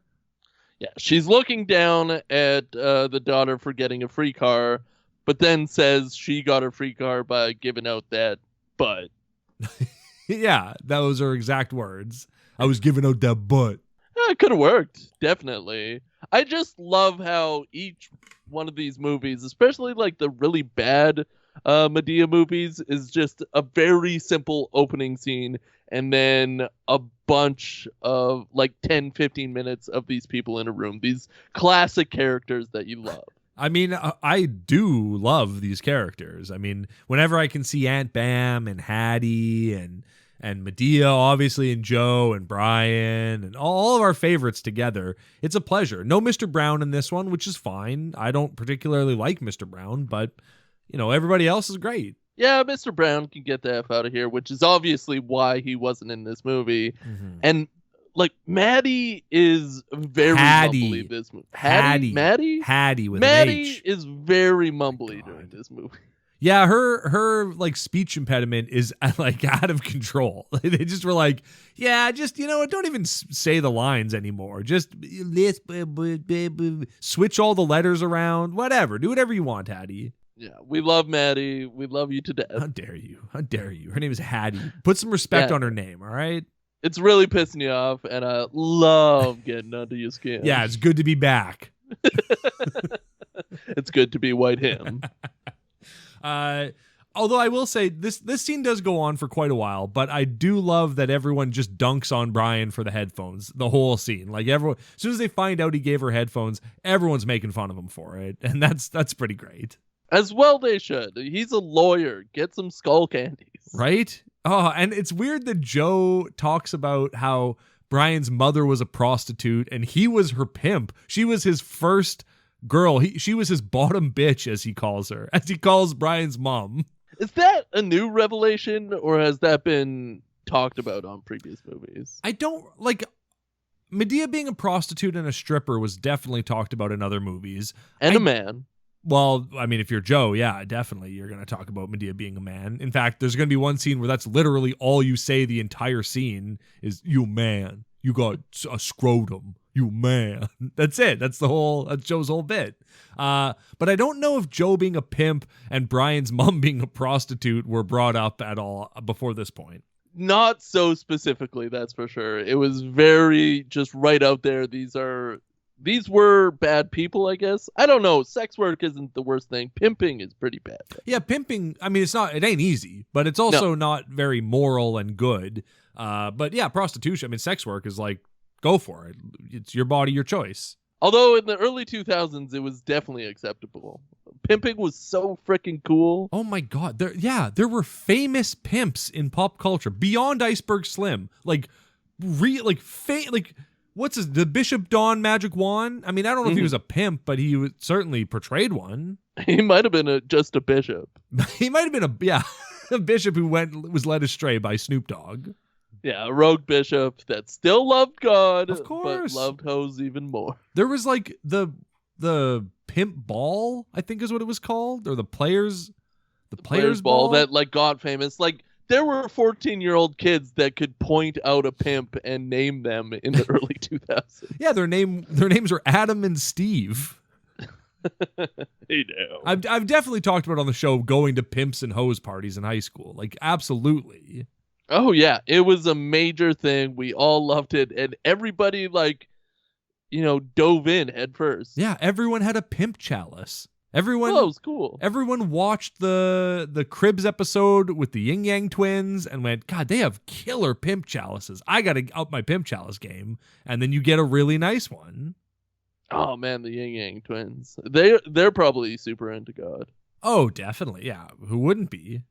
Yeah, she's looking down at the daughter for getting a free car, but then says she got a free car by giving out that butt. Yeah, those are exact words. I was giving out that butt. It could have worked, definitely. I just love how each one of these movies, especially like the really bad Madea movies, is just a very simple opening scene and then a bunch of like 10-15 minutes of these people in a room, these classic characters that you love. I mean, I do love these characters. I mean, whenever I can see Aunt Bam and Hattie and Madea, obviously, and Joe and Brian and all of our favorites together, it's a pleasure. No Mr. Brown in this one, which is fine. I don't particularly like Mr. Brown, but, you know, everybody else is great. Yeah, Mr. Brown can get the F out of here, which is obviously why he wasn't in this movie. Mm-hmm. And, like, Maddie is very mumbly this movie. Hattie with an H. is very mumbly during this movie. Yeah, her like speech impediment is like out of control. They just were like, yeah, just, you know, don't even say the lines anymore. Just switch all the letters around. Whatever. Do whatever you want, Hattie. Yeah, we love Maddie. We love you to death. How dare you? How dare you? Her name is Hattie. Put some respect on her name, all right? It's really pissing you off, and I love getting under your skin. Yeah, it's good to be back. It's good to be white him. Although I will say this scene does go on for quite a while, but I do love that everyone just dunks on Brian for the headphones, the whole scene. Like everyone, as soon as they find out he gave her headphones, everyone's making fun of him for it, and that's pretty great. As well they should. He's a lawyer. Get some skull candies. Right? Oh, and it's weird that Joe talks about how Brian's mother was a prostitute and he was her pimp. She was his first girl. She was his bottom bitch, as he calls her, as he calls Brian's mom. Is that a new revelation, or has that been talked about on previous movies? I don't, like, Madea being a prostitute and a stripper was definitely talked about in other movies. And a man. Well, I mean, if you're Joe, yeah, definitely you're going to talk about Madea being a man. In fact, there's going to be one scene where that's literally all you say the entire scene is, "You man, you got a scrotum, you man." That's it. That's Joe's whole bit. But I don't know if Joe being a pimp and Brian's mom being a prostitute were brought up at all before this point. Not so specifically, that's for sure. It was very just right out there. These were bad people, I guess. I don't know. Sex work isn't the worst thing. Pimping is pretty bad. Yeah, pimping, I mean, it ain't easy, but it's also not very moral and good. But yeah, prostitution, I mean, sex work is like, go for it. It's your body, your choice. Although in the early 2000s, it was definitely acceptable. Pimping was so freaking cool. Oh my God. There were famous pimps in pop culture beyond Iceberg Slim. The Bishop Don Magic Wand? I mean, I don't know if he was a pimp, but he certainly portrayed one. He might have been just a bishop. He might have been a bishop who was led astray by Snoop Dogg. Yeah, a rogue bishop that still loved God, of course, but loved hoes even more. There was like the pimp ball, I think is what it was called, or the players ball that like got famous. Like there were 14-year-old kids that could point out a pimp and name them in the early 2000s. Yeah, their names were Adam and Steve. Hey now. I've definitely talked about on the show going to pimps and hose parties in high school. Like absolutely. Oh yeah, it was a major thing. We all loved it, and everybody dove in head first. Yeah, everyone had a pimp chalice. Everyone, it was cool. Everyone watched the Cribs episode with the Yin Yang twins and went, God, they have killer pimp chalices. I got to up my pimp chalice game, and then you get a really nice one. Oh man, the Yin Yang twins. They're probably super into God. Oh, definitely. Yeah, who wouldn't be?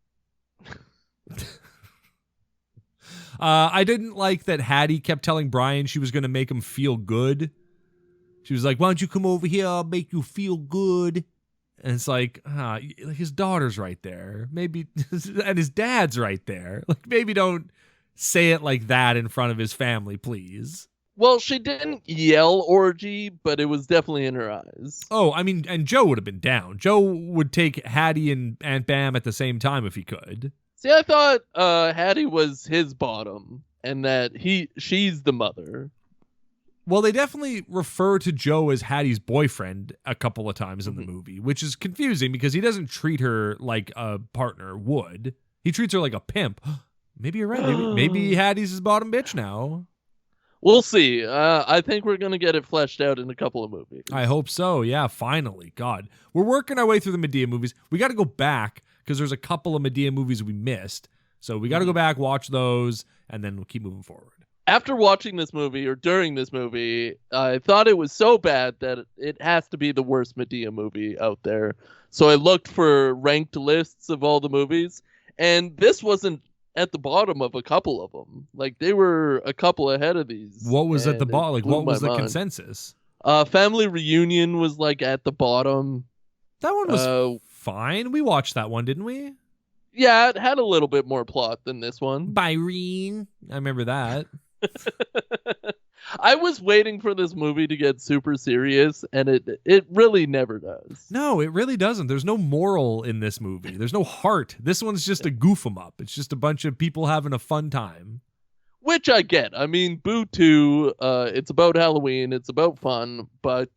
I didn't like that Hattie kept telling Brian she was going to make him feel good. She was like, "Why don't you come over here? I'll make you feel good." And it's like, his daughter's right there. Maybe, and his dad's right there. Like, maybe don't say it like that in front of his family, please. Well, she didn't yell orgy, but it was definitely in her eyes. Oh, I mean, and Joe would have been down. Joe would take Hattie and Aunt Bam at the same time if he could. See, I thought Hattie was his bottom, and that she's the mother. Well, they definitely refer to Joe as Hattie's boyfriend a couple of times in the movie, which is confusing because he doesn't treat her like a partner would. He treats her like a pimp. Maybe you're right. Maybe Hattie's his bottom bitch now. We'll see. I think we're going to get it fleshed out in a couple of movies. I hope so. Yeah, finally. God. We're working our way through the Madea movies. We got to go back because there's a couple of Madea movies we missed. So we got to go back, watch those, and then we'll keep moving forward. After watching this movie, or during this movie, I thought it was so bad that it has to be the worst Madea movie out there. So I looked for ranked lists of all the movies, and this wasn't at the bottom of a couple of them. Like, they were a couple ahead of these. What was at the bottom? Like, what was the consensus? Family Reunion was, like, at the bottom. That one was fine. We watched that one, didn't we? Yeah, it had a little bit more plot than this one. Byrene. I remember that. I was waiting for this movie to get super serious, and it really never does. No, it really doesn't. There's no moral in this movie. There's no heart. This one's just a goof 'em up. It's just a bunch of people having a fun time. Which I get. I mean, Boo 2, it's about Halloween, it's about fun, but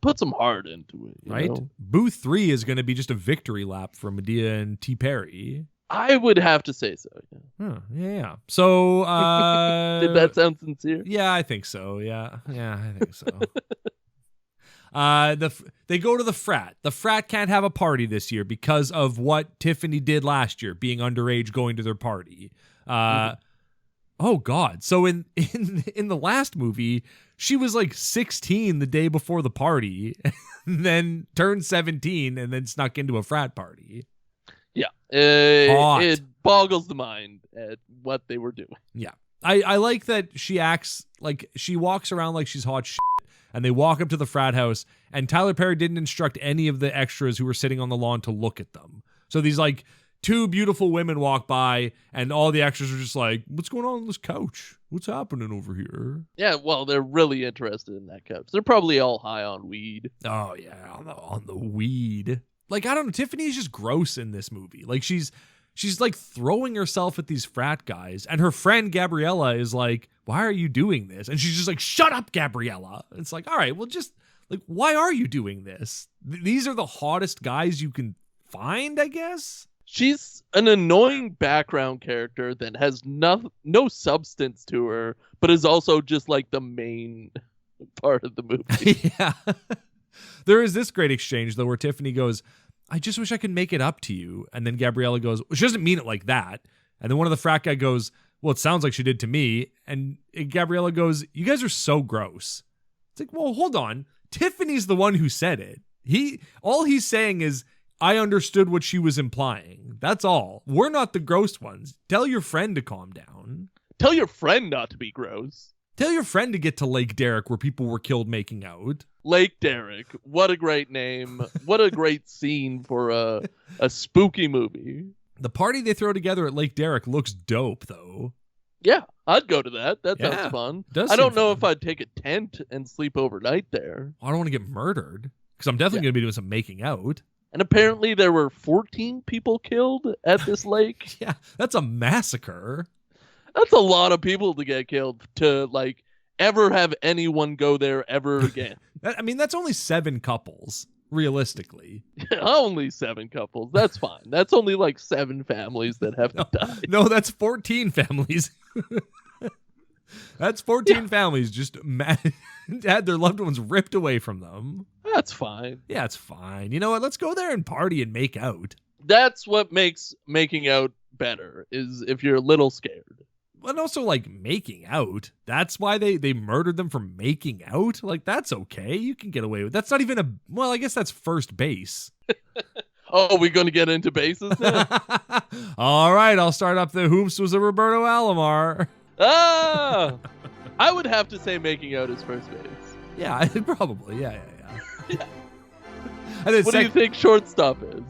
put some heart into it. Right? Know? Boo 3 is going to be just a victory lap for Madea and T. Perry. I would have to say so. Yeah. Huh, yeah. So, did that sound sincere? Yeah, I think so. Yeah, I think so. They go to the frat. The frat can't have a party this year because of what Tiffany did last year, being underage, going to their party. Oh God! So in the last movie, she was like 16 the day before the party, and then turned 17, and then snuck into a frat party. Yeah, it boggles the mind at what they were doing. Yeah, I like that she acts like she walks around like she's hot shit, and they walk up to the frat house, and Tyler Perry didn't instruct any of the extras who were sitting on the lawn to look at them. So these like two beautiful women walk by, and all the extras are just like, what's going on this couch? What's happening over here? Yeah, well, they're really interested in that couch. They're probably all high on weed. Oh, yeah, on the weed. Like, I don't know, Tiffany's just gross in this movie. Like, she's like throwing herself at these frat guys, and her friend Gabriella is like, why are you doing this? And she's just like, shut up, Gabriella. It's like, all right, well, just like, why are you doing this? These are the hottest guys you can find, I guess. She's an annoying background character that has no substance to her, but is also just like the main part of the movie. Yeah. There is this great exchange, though, where Tiffany goes, I just wish I could make it up to you. And then Gabriella goes, well, she doesn't mean it like that. And then one of the frat guy goes, well, it sounds like she did to me. And Gabriella goes, you guys are so gross. It's like, well, hold on. Tiffany's the one who said it. All he's saying is, I understood what she was implying. That's all. We're not the gross ones. Tell your friend to calm down. Tell your friend not to be gross. Tell your friend to get to Lake Derek where people were killed making out. Lake Derek. What a great name. What a great scene for a spooky movie. The party they throw together at Lake Derek looks dope, though. Yeah, I'd go to that. That sounds fun. I don't know if I'd take a tent and sleep overnight there. I don't want to get murdered, because I'm definitely going to be doing some making out. And apparently there were 14 people killed at this lake. Yeah, that's a massacre. That's a lot of people to get killed to, like, ever have anyone go there ever again. That's only 7 couples, realistically. Only 7 couples. That's fine. That's only like 7 families that have to die. No, that's 14 families. That's 14 families just had their loved ones ripped away from them. That's fine. Yeah, it's fine. You know what? Let's go there and party and make out. That's what makes making out better, is if you're a little scared. And also, like, making out. That's why they murdered them for making out? Like, that's okay. You can get away with it. That's not even well, I guess that's first base. Oh, we going to get into bases now? All right, I'll start up the hoops was a Roberto Alomar. Ah! I would have to say making out is first base. Yeah, probably. Yeah. Yeah. And then what do you think shortstop is?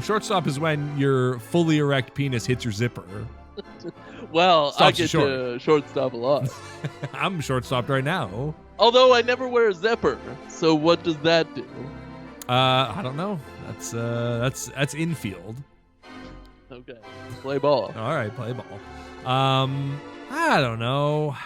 Shortstop is when your fully erect penis hits your zipper. Well, Stops I you get short. to shortstop a lot. I'm shortstopped right now. Although I never wear a zipper, so what does that do? I don't know. That's infield. Okay, play ball. All right, play ball. I don't know.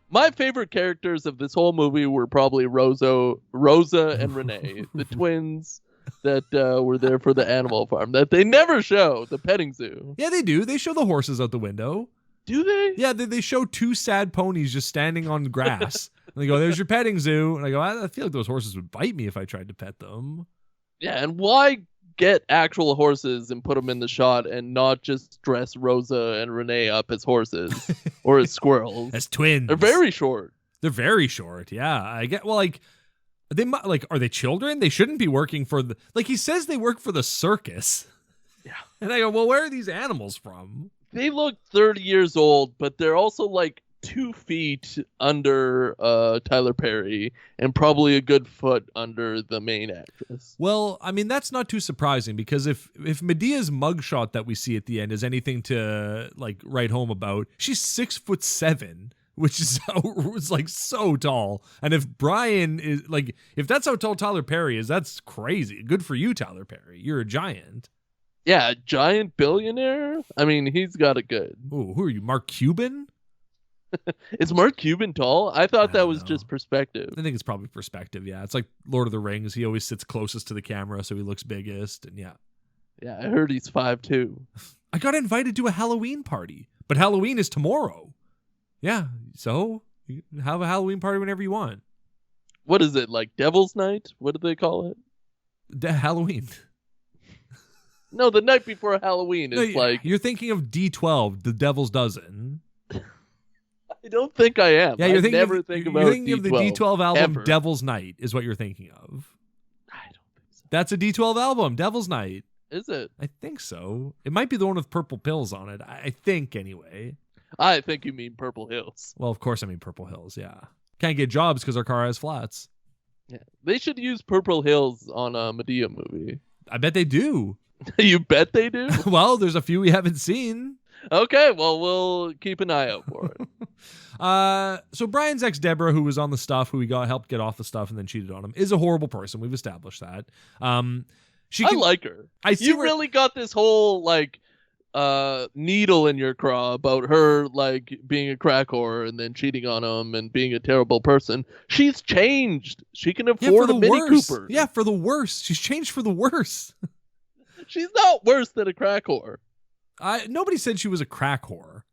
My favorite characters of this whole movie were probably Rosa and Renee, the twins that were there for the animal farm that they never show, the petting zoo. Yeah, they do. They show the horses out the window. Do they? Yeah, they show 2 sad ponies just standing on grass. And they go, there's your petting zoo. And I go, I feel like those horses would bite me if I tried to pet them. Yeah, and why get actual horses and put them in the shot and not just dress Rosa and Renee up as horses or as squirrels? As twins. They're very short. They're very short. Yeah, I get. Well, like they like, are they children? They shouldn't be working for the. Like he says, they work for the circus. Yeah, and I go, well, where are these animals from? They look 30 years old, but they're also like 2 feet under Tyler Perry and probably a good foot under the main actress. Well, I mean, that's not too surprising because if Medea's mugshot that we see at the end is anything to like write home about, she's 6'7", which is it's like so tall. And if Brian is like, if that's how tall Tyler Perry is, that's crazy. Good for you, Tyler Perry. You're a giant. Yeah, giant billionaire. I mean, he's got it good. Ooh, who are you, Mark Cuban? Is Mark Cuban tall? I thought that was know. just perspective. I think it's probably perspective. Yeah, it's like Lord of the Rings. He always sits closest to the camera, so he looks biggest. And yeah, I heard he's 5'2". I got invited to a Halloween party, but Halloween is tomorrow. Yeah, so you can have a Halloween party whenever you want. What is it, like Devil's Night? What do they call it? Halloween. No, the night before Halloween is like... You're thinking of D12, the Devil's Dozen. I don't think I am. Yeah, you're thinking never think about you're thinking D12 of the D12 album, ever. Devil's Night, is what you're thinking of. I don't think so. That's a D12 album, Devil's Night. Is it? I think so. It might be the one with purple pills on it. I think, anyway. I think you mean Purple Hills. Well, of course I mean Purple Hills, yeah. Can't get jobs because our car has flats. Yeah, they should use Purple Hills on a Madea movie. I bet they do. You bet they do? Well, there's a few we haven't seen. Okay, well, we'll keep an eye out for it. So Brian's ex Deborah, who was on the stuff, who he helped get off the stuff and then cheated on him, is a horrible person. We've established that. I like her. You really got this whole like needle in your craw about her like being a crack whore and then cheating on him and being a terrible person. She's changed. She can afford a Mini Cooper. Yeah, for the worse. She's changed for the worse. She's not worse than a crack whore. Nobody said she was a crack whore.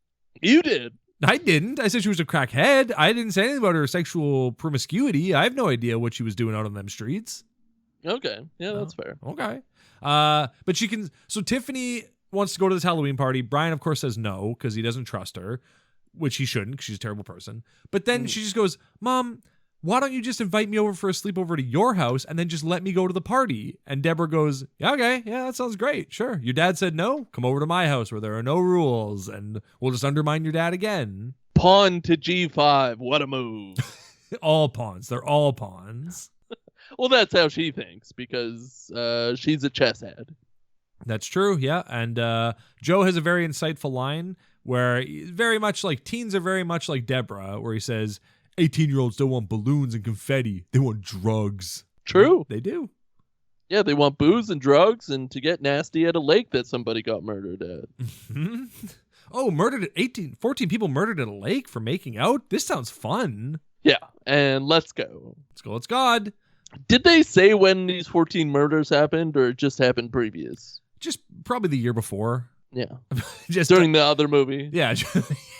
You did. I didn't. I said she was a crackhead. I didn't say anything about her sexual promiscuity. I have no idea what she was doing out on them streets. Okay. Yeah, that's fair. Okay. But she can. So Tiffany wants to go to this Halloween party. Brian, of course, says no because he doesn't trust her, which he shouldn't because she's a terrible person. But then she just goes, Mom, why don't you just invite me over for a sleepover to your house and then just let me go to the party? And Deborah goes, yeah, okay, yeah, that sounds great. Sure. Your dad said no. Come over to my house where there are no rules and we'll just undermine your dad again. Pawn to G5. What a move. All pawns. They're all pawns. Well, that's how she thinks because she's a chess head. That's true, yeah. And Joe has a very insightful line where very much like teens are very much like Deborah, where he says, 18-year-olds don't want balloons and confetti. They want drugs. True. They do. Yeah, they want booze and drugs and to get nasty at a lake that somebody got murdered at. Oh, 14 people murdered at a lake for making out? This sounds fun. Yeah, and let's go. Let's God. Did they say when these 14 murders happened or it just happened previous? Just probably the year before. Yeah. Just during the other movie. Yeah.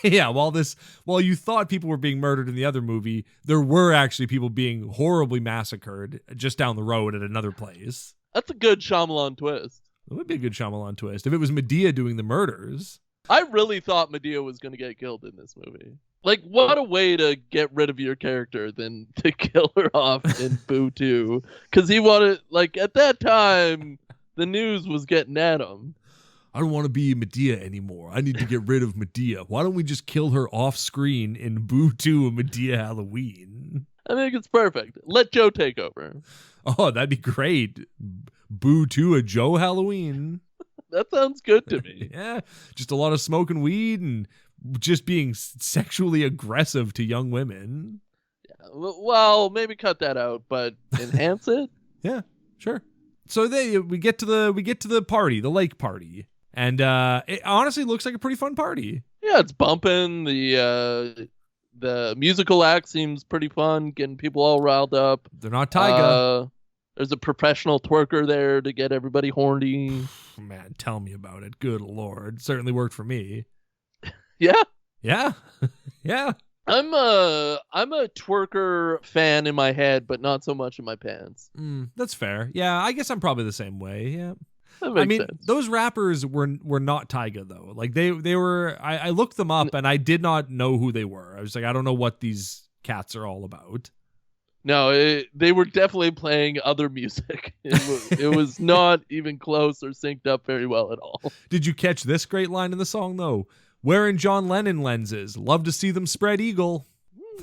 Yeah. While you thought people were being murdered in the other movie, there were actually people being horribly massacred just down the road at another place. That's a good Shyamalan twist. It would be a good Shyamalan twist if it was Madea doing the murders. I really thought Madea was going to get killed in this movie. Like, what a way to get rid of your character than to kill her off in Boo 2. Because he wanted, like, at that time, the news was getting at him. I don't want to be Madea anymore. I need to get rid of Madea. Why don't we just kill her off screen in Boo 2 and Madea Halloween? I think it's perfect. Let Joe take over. Oh, that'd be great. Boo 2 a Joe Halloween. That sounds good to me. Yeah, just a lot of smoking weed and just being sexually aggressive to young women. Yeah, well, maybe cut that out, but enhance it. Yeah, sure. So we get to the party, the lake party, and it honestly looks like a pretty fun party. Yeah, it's bumping. The musical act seems pretty fun, getting people all riled up. They're not Tyga. There's a professional twerker there to get everybody horny. Man, tell me about it. Good Lord. Certainly worked for me. Yeah. Yeah. Yeah. I'm a twerker fan in my head, but not so much in my pants. That's fair. Yeah, I guess I'm probably the same way. Yeah. That makes sense. Those rappers were not Tyga though. Like they were I looked them up and I did not know who they were. I was like, I don't know what these cats are all about. No, they were definitely playing other music. It was not even close or synced up very well at all. Did you catch this great line in the song, though? Wearing John Lennon lenses. Love to see them spread eagle.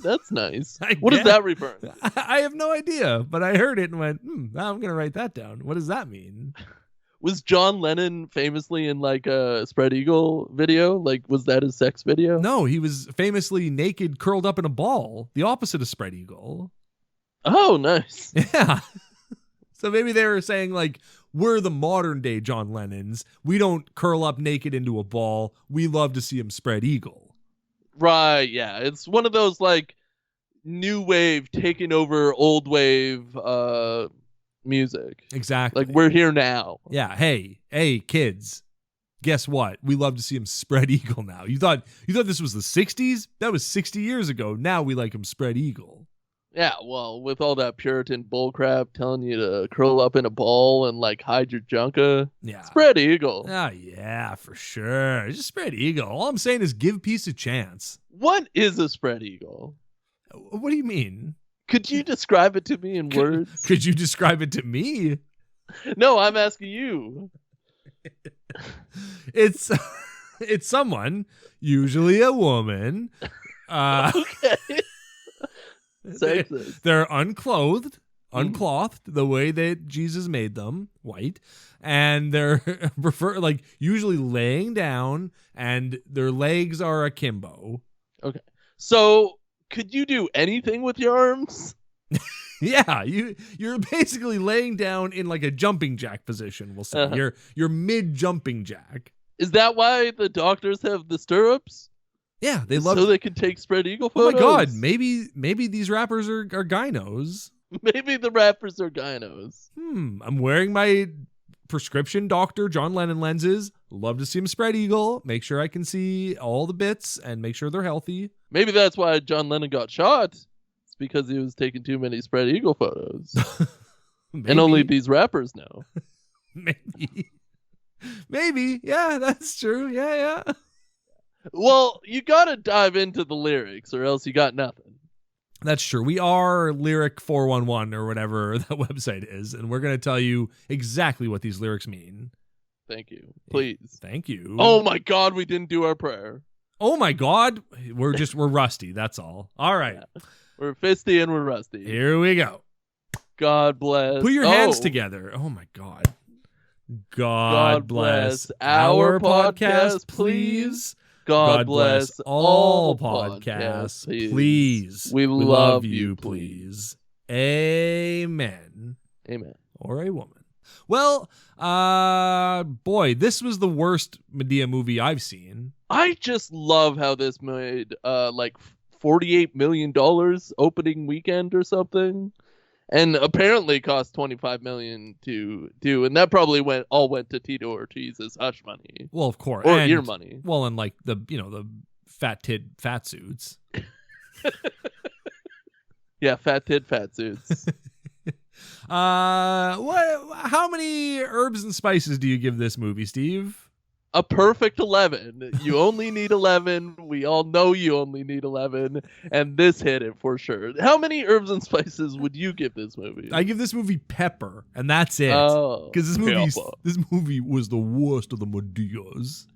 That's nice. What does that refer? I have no idea, but I heard it and went, I'm going to write that down. What does that mean? Was John Lennon famously in like a spread eagle video? Like, was that his sex video? No, he was famously naked, curled up in a ball. The opposite of spread eagle. Oh, nice. Yeah. So maybe they were saying, like, we're the modern day John Lennons. We don't curl up naked into a ball. We love to see him spread eagle. Right, yeah. It's one of those, like, new wave taking over old wave music. Exactly. Like, we're here now. Yeah. Hey, kids. Guess what? We love to see him spread eagle now. You thought this was the 60s? That was 60 years ago. Now we like him spread eagle. Yeah, well, with all that Puritan bullcrap telling you to curl up in a ball and like hide your junka, yeah, spread eagle. Oh yeah, for sure. Just spread eagle. All I'm saying is give peace a chance. What is a spread eagle? What do you mean? Could you describe it to me in words? Could you describe it to me? No, I'm asking you. It's someone, usually a woman. Okay. They're unclothed unclothed, the way that Jesus made them, white, and they're usually laying down, and their legs are akimbo. Okay. So, could you do anything with your arms? Yeah, you're basically laying down in like a jumping jack position, we'll say. You're mid jumping jack. Is that why the doctors have the stirrups? Yeah, they love so they can take spread eagle Oh photos. my god, maybe these rappers are gynos. Maybe the rappers are gynos. I'm wearing my prescription Dr. John Lennon lenses. Love to see him spread eagle. Make sure I can see all the bits and make sure they're healthy. Maybe that's why John Lennon got shot. It's because he was taking too many spread eagle photos. And only these rappers know. Maybe. Yeah, that's true. Yeah. Well, you gotta dive into the lyrics or else you got nothing. That's true. We are Lyric 411 or whatever that website is, and we're going to tell you exactly what these lyrics mean. Thank you. Please. Thank you. Oh my god, we didn't do our prayer. Oh my god. We're rusty. That's all. All right. Yeah. We're fisty and we're rusty. Here we go. God bless. Put your hands together. Oh my god. God bless our podcast, please. God bless all podcasts, please. We love you, please. Amen. Amen. Or a woman. Well, boy, this was the worst Madea movie I've seen. I just love how this made like $48 million opening weekend or something. And apparently cost $25 million to do, and that probably went to Tito Ortiz's hush money. Well, of course, or ear money. Well, and like the fat suits. Yeah, fat suits. How many herbs and spices do you give this movie, Steve? A perfect 11. You only need 11. We all know you only need 11. And this hit it for sure. How many herbs and spices would you give this movie? I give this movie pepper, and that's it. Because this movie was the worst of the Madeas.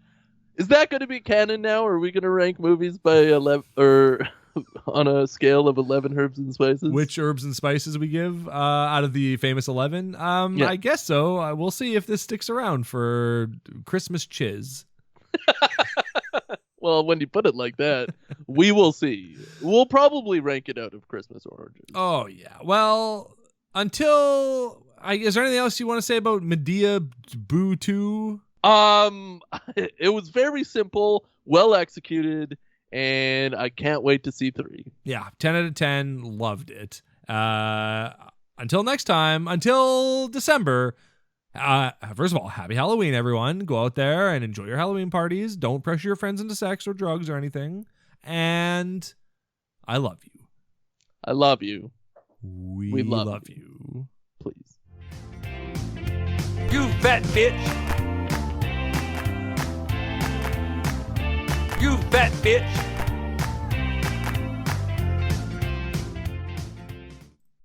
Is that going to be canon now? Or are we going to rank movies by 11 or on a scale of 11 herbs and spices? Which herbs and spices we give out of the famous 11? Yeah. I guess so. We'll see if this sticks around for Christmas chiz. Well, when you put it like that, we will see. We'll probably rank it out of Christmas oranges. Oh, yeah. Well, is there anything else you want to say about Madea Boo 2? It was very simple, well executed, and I can't wait to see 3. Yeah, 10 out of 10. Loved it. Until next time, until December. First of all, happy Halloween, everyone. Go out there and enjoy your Halloween parties. Don't pressure your friends into sex or drugs or anything. And I love you. I love you. We love you. Please. You fat bitch. You fat bitch.